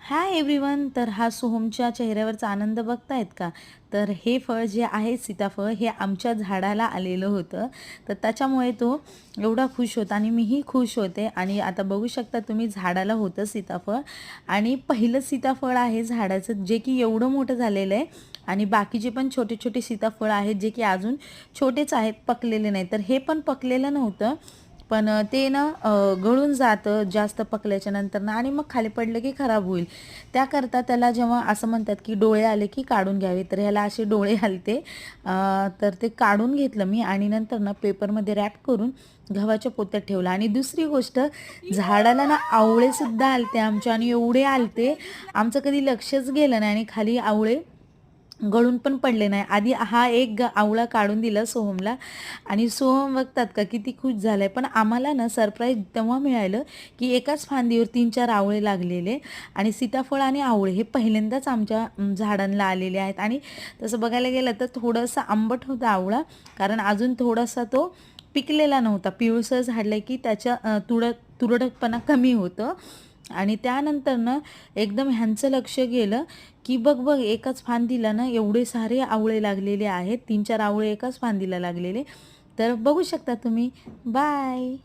Hi everyone. तर हा सोहमच्या चेहऱ्यावरचा आनंद बघतायत का? तर हे फळ जे आहे सीताफळ हे आमच्या झाडाला आलेलं होतं. तर त्याच्यामुळे तो एवढा खुश होता आणि मीही खुश होते. आणि आता बघू शकता तुम्ही, झाडाला होतं सीताफळ आणि पहिलं सीताफळ आहे झाडाचं, जे की एवढं मोठं झालेलं आहे. आणि बाकीचे पण छोटे छोटे सीताफळ आहेत जे की अजून छोटेच आहेत, पकलेले नाही. तर हे पण पकलेलं नव्हतं, पण ते ना गळून जातं जास्त पकल्याच्या नंतर ना, आणि मग खाली पडलं की खराब होईल. त्याकरता त्याला जेव्हा असं म्हणतात की डोळे आले की काढून घ्यावे, तर ह्याला असे डोळे आलते. तर ते काढून घेतलं मी आणि नंतर ना पेपरमध्ये रॅप करून गव्हाच्या पोत्यात ठेवलं. आणि दुसरी गोष्ट, झाडाला ना आवळेसुद्धा आलते आमच्या, आणि एवढे आलते आमचं कधी लक्षच गेलं नाही, आणि खाली आवळे गळून पण पडले नाही. आधी हा एक आवळा काढून दिला सोहमला, आणि सोहम बघतात का किती खुश झालाय. पण आम्हाला ना सरप्राईज तेव्हा मिळालं की एकाच फांदीवर 3-4 आवळे लागलेले, आणि सीताफळ आणि आवळे हे पहिल्यांदाच आमच्या झाडांना आलेले आहेत. आणि तसं बघायला गेलं तर थोडंसं आंबट होता आवळा, कारण अजून थोडासा तो पिकलेला नव्हता. पिवळसर झाडलं की त्याच्या तुरडकपणा कमी होतं. आणि त्यानंतर ना एकदम ह्यांचं लक्ष गेलं की बघ बघ, एकाच फांदीला ना एवढे सारे आवळे लागलेले आहेत, 3-4 आवळे एकाच फांदीला लागलेले. तर बघू शकता तुम्ही. बाय.